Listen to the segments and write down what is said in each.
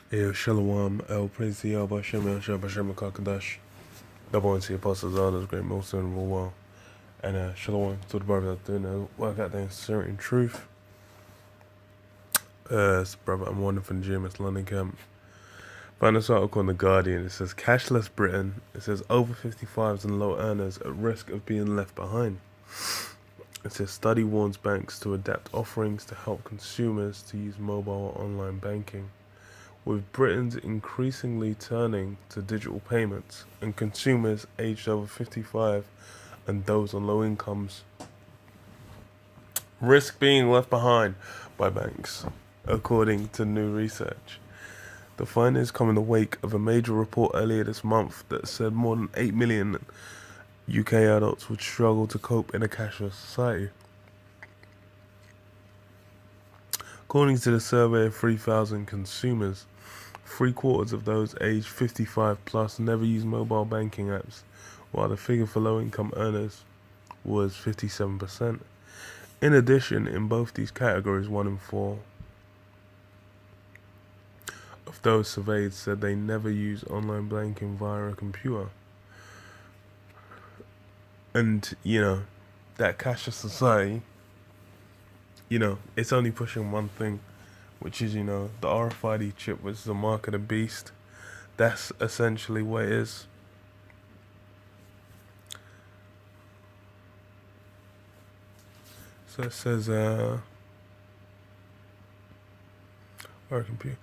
Yo, Shalom, El Praise to Yahweh, Hashem, El Shah, Hashem, Kakadash. Double into the Apostles, Elders, GreatMillStone, and well. And Shalom to the brothers out there that work out there in sincerity and truth. It's brother, I'm one from GMSLondon camp. Found this article in The Guardian. It says, Cashless Britain. It says, over 55s and low earners at risk of being left behind. It says, study warns banks to adapt offerings to help consumers to use mobile or online banking. With Britons increasingly turning to digital payments and consumers aged over 55 and those on low incomes risk being left behind by banks, according to new research. The findings come in the wake of a major report earlier this month that said more than 8 million UK adults would struggle to cope in a cashless society. According to the survey of 3,000 consumers, 3/4 of those aged 55 plus never use mobile banking apps, while the figure for low-income earners was 57%. In addition, in both these categories, 1 in 4 of those surveyed said they never use online banking via a computer. And, that cashless society, it's only pushing one thing, which is, the RFID chip, which is the mark of the beast. That's essentially what it is. So it says, our computer.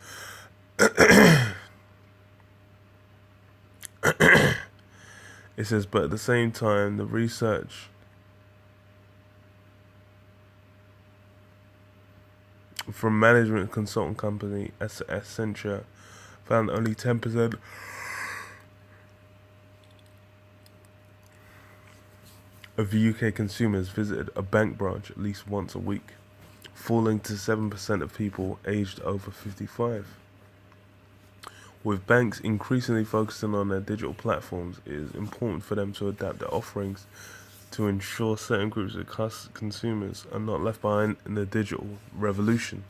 It says, but at the same time, the research from management consultant company Essentia found only 10% of UK consumers visited a bank branch at least once a week, falling to 7% of people aged over 55. With banks increasingly focusing on their digital platforms, it is important for them to adapt their offerings to ensure certain groups of consumers are not left behind in the digital revolution,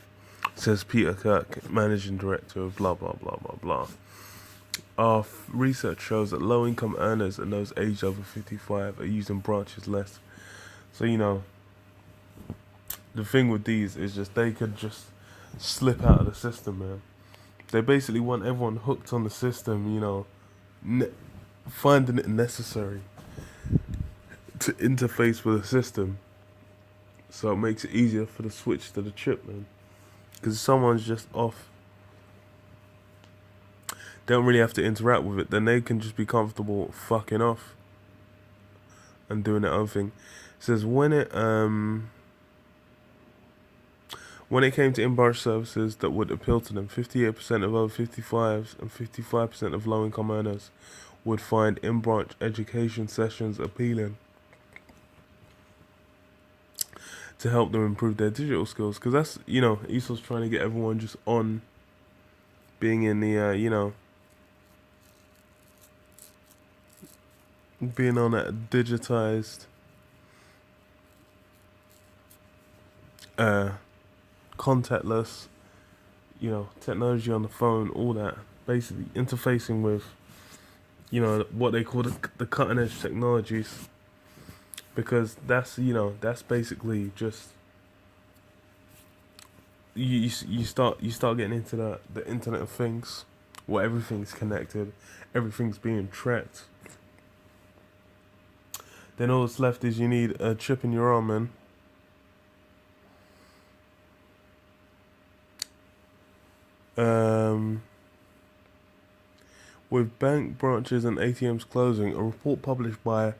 says Peter Kirk, managing director of blah blah blah blah blah. Our research shows that low-income earners and those aged over 55 are using branches less. So, the thing with these is just they could just slip out of the system, man. They basically want everyone hooked on the system, finding it necessary to interface with the system, so it makes it easier for the switch to the chip, man. Because if someone's just off, they don't really have to interact with it, then they can just be comfortable fucking off and doing their own thing. It says when it came to in-branch services that would appeal to them, 58% of over 55s and 55% of low-income earners would find in-branch education sessions appealing to help them improve their digital skills. Because that's, Esau's trying to get everyone just on being in the, being on that digitized contactless, technology on the phone, all that, basically interfacing with, what they call the cutting edge technologies, because that's, that's basically just, you start getting into the Internet of Things, where everything's connected, everything's being tracked. Then all that's left is you need a chip in your arm, man. With bank branches and ATMs closing, a report published by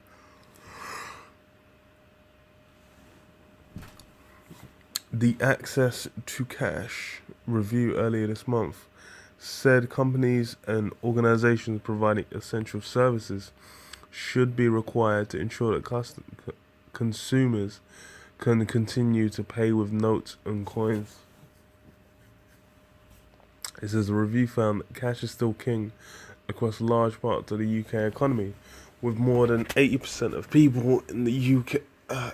the Access to Cash review earlier this month said companies and organizations providing essential services should be required to ensure that consumers can continue to pay with notes and coins. It says the review found that cash is still king across large parts of the UK economy, with more than 80% of people in the UK,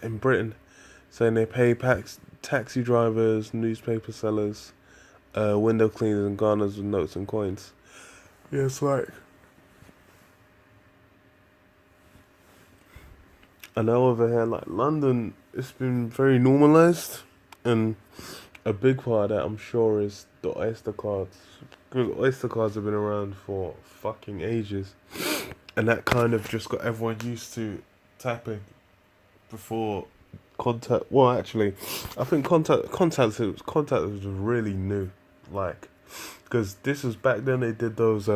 in Britain, saying they pay taxi drivers, newspaper sellers, window cleaners and gardeners with notes and coins. Yeah, it's like, I know over here, like London, it's been very normalized, and a big part of that, I'm sure, is the Oyster cards. Because Oyster cards have been around for fucking ages, and that kind of just got everyone used to tapping before contact. Well, actually, I think contact was really new, like, because this was back then. They did those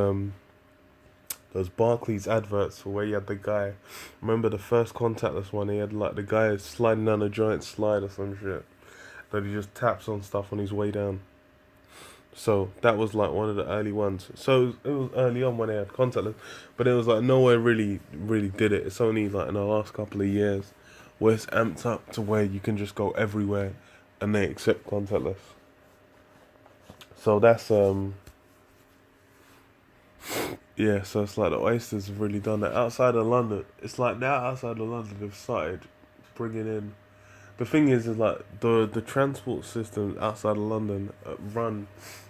Barclays adverts for where you had the guy. Remember the first contactless one? He had like the guy sliding down a giant slide or some shit that he just taps on stuff on his way down. So that was like one of the early ones. So it was early on when they had contactless, but it was like nowhere really did it. It's only like in the last couple of years where it's amped up to where you can just go everywhere and they accept contactless. So that's yeah, so it's like the Oysters have really done that. Outside of London, it's like now outside of London they've started bringing in. The thing is like the transport systems outside of London run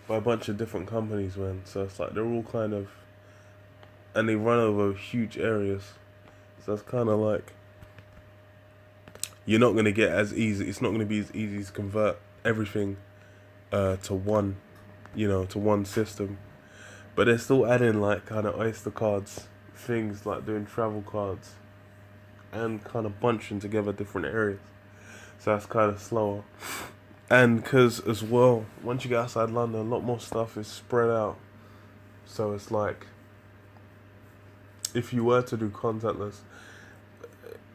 by a bunch of different companies, man. So it's like they're all kind of, and they run over huge areas. So it's kind of like you're not gonna get as easy. It's not gonna be as easy to convert everything to one, to one system. But they're still adding like kind of Oyster cards, things like doing travel cards, and kind of bunching together different areas. So that's kind of slower. And because as well, once you get outside London, a lot more stuff is spread out. So it's like, if you were to do contactless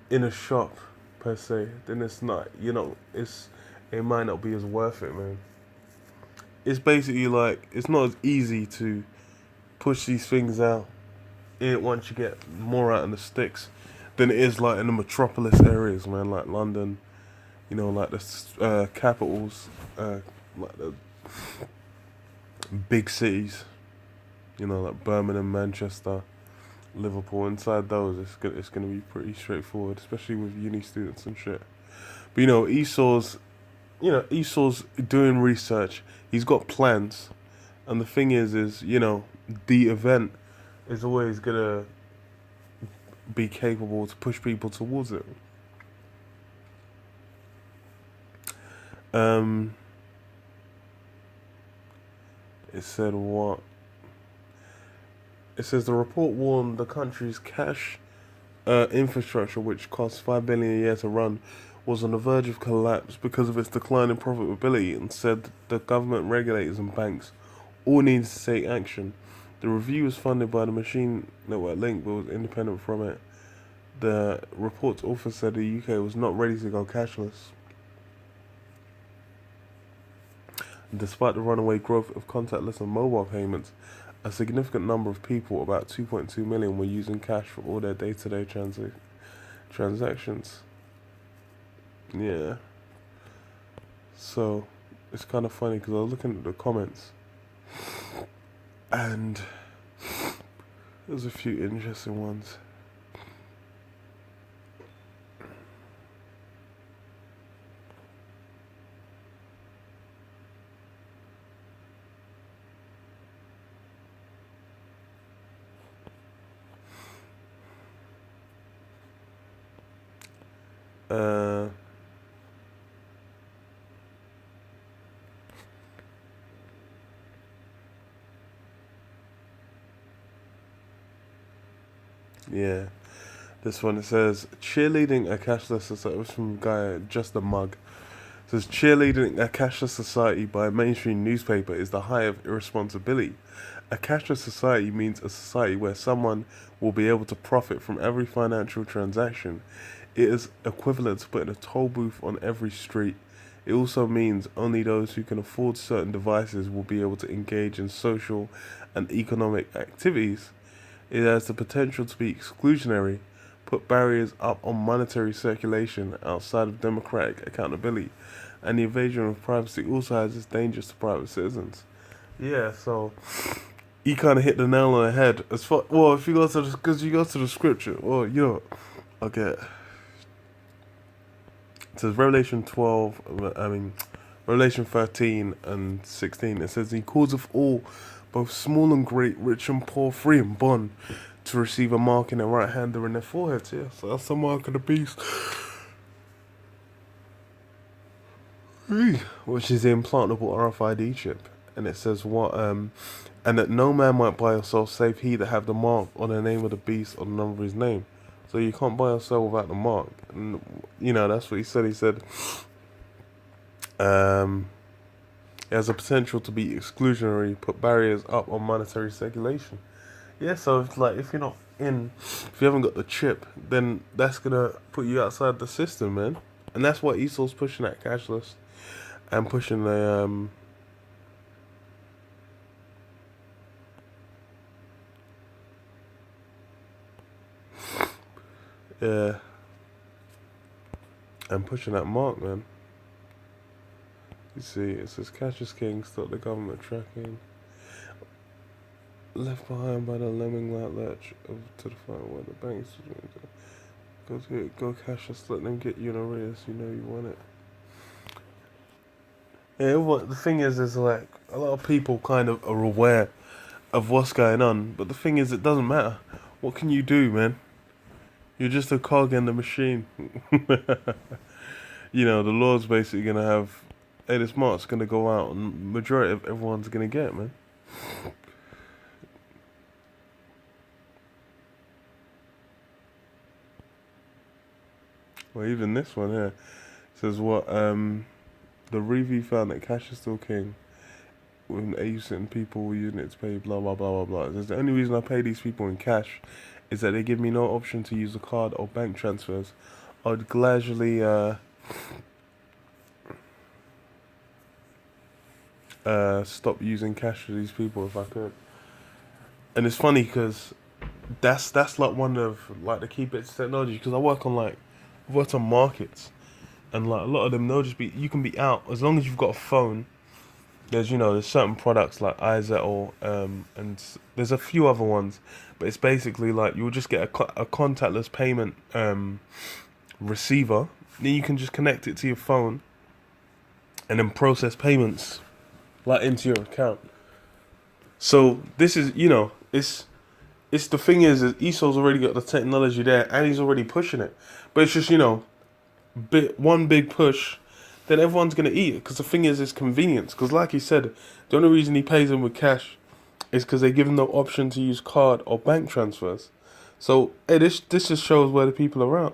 in a shop per se, then it's not, it might not be as worth it, man. It's basically like, it's not as easy to push these things out once you get more out in the sticks than it is like in the metropolis areas, man, like London, like the capitals, like the big cities, like Birmingham, Manchester, Liverpool. Inside those, it's gonna be pretty straightforward, especially with uni students and shit. But Esau's doing research. He's got plans, and the thing is, the event is always gonna be capable to push people towards it. It said what? It says the report warned the country's cash infrastructure, which costs $5 billion a year to run, was on the verge of collapse because of its decline in profitability, and said the government, regulators, and banks all need to take action. The review was funded by the Machine Network Link, but was independent from it. The report's author said the UK was not ready to go cashless. Despite the runaway growth of contactless and mobile payments, a significant number of people, about 2.2 million, were using cash for all their day-to-day transactions. Yeah. So, it's kind of funny because I was looking at the comments and there's a few interesting ones. Yeah. This one, it says, cheerleading a cashless society. It was from a guy, Just a Mug. It says, cheerleading a cashless society by a mainstream newspaper is the height of irresponsibility. A cashless society means a society where someone will be able to profit from every financial transaction. It is equivalent to putting a toll booth on every street. It also means only those who can afford certain devices will be able to engage in social and economic activities. It has the potential to be exclusionary, put barriers up on monetary circulation outside of democratic accountability, and the invasion of privacy also has its dangers to private citizens. Yeah, so you kind of hit the nail on the head. As far, well, if you go to because you go to the scripture, well, okay. It says Revelation Revelation 13 and 16, it says, He causeth all, both small and great, rich and poor, free and bond, to receive a mark in their right hand or in their foreheads. Yeah, so that's the mark of the beast, which is the implantable RFID chip. And it says what, and that no man might buy or sell save he that have the mark or the name of the beast or the number of his name. So you can't buy or sell without the mark. And, you know, that's what he said. He said, it has a potential to be exclusionary, put barriers up on monetary circulation. Yeah, so it's like if you're not in, if you haven't got the chip, then that's gonna put you outside the system, man. And that's what Esau's pushing at Cashless, and pushing the yeah, and pushing that mark, man. You see, it says Cashless King, stop the government tracking. Left behind by the lemming light latch to the front where the banks go cashless, let them get you in arrears, you know you want it. Yeah, what the thing is like a lot of people kind of are aware of what's going on, but the thing is it doesn't matter. What can you do, man? You're just a cog in the machine. You know, the law's basically gonna have, hey, this mark's gonna go out and majority of everyone's gonna get, man. Well, even this one here says what, the review found that cash is still king, with 80% people were using it to pay blah blah blah blah blah. It says the only reason I pay these people in cash is that they give me no option to use a card or bank transfers. I'd gladly stop using cash for these people if I could. And it's funny because that's like one of like the key bits of technology, because I've worked on markets, and like a lot of them, they'll just be, you can be out as long as you've got a phone. There's certain products like iZettle, and there's a few other ones, but it's basically like you'll just get a contactless payment receiver. Then you can just connect it to your phone, and then process payments like into your account. So this is, it's the thing is Esau's already got the technology there, and he's already pushing it. But it's just, one big push, then everyone's going to eat it. Because the thing is, it's convenience. Because like he said, the only reason he pays them with cash is because they give him no option to use card or bank transfers. So, hey, this just shows where the people are at.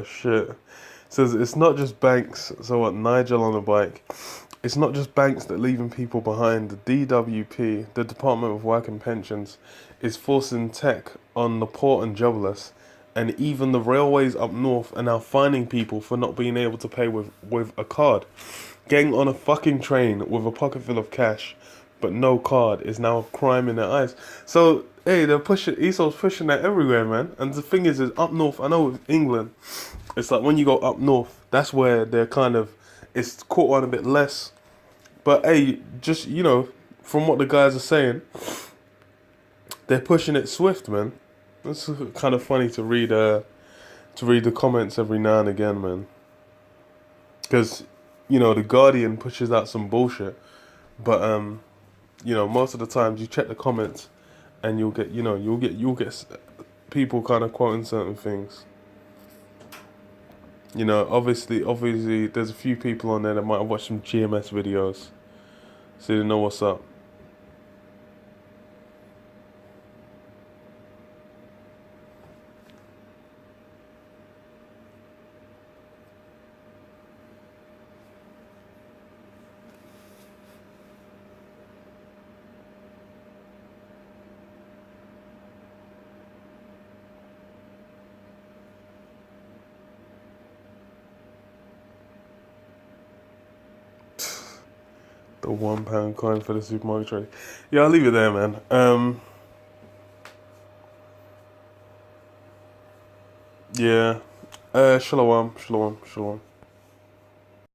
Shit. Says it's not just banks. So what? Nigel on a bike. It's not just banks that leaving people behind. The DWP, the Department of Work and Pensions, is forcing tech on the poor and jobless, and even the railways up north are now fining people for not being able to pay with a card. Getting on a fucking train with a pocket full of cash, but no card, is now a crime in their eyes. So hey, Esau's pushing that everywhere, man. And the thing is up north, I know with England, it's like when you go up north, that's where they're kind of, it's caught on a bit less. But hey, just, from what the guys are saying, they're pushing it swift, man. It's kind of funny to read the comments every now and again, man. Because, the Guardian pushes out some bullshit, but most of the times you check the comments, and you'll get people kind of quoting certain things. Obviously, there's a few people on there that might have watched some GMS videos, so they know what's up. The £1 coin for the supermarket trade. Yeah, I'll leave it there, man. Yeah. Shalom.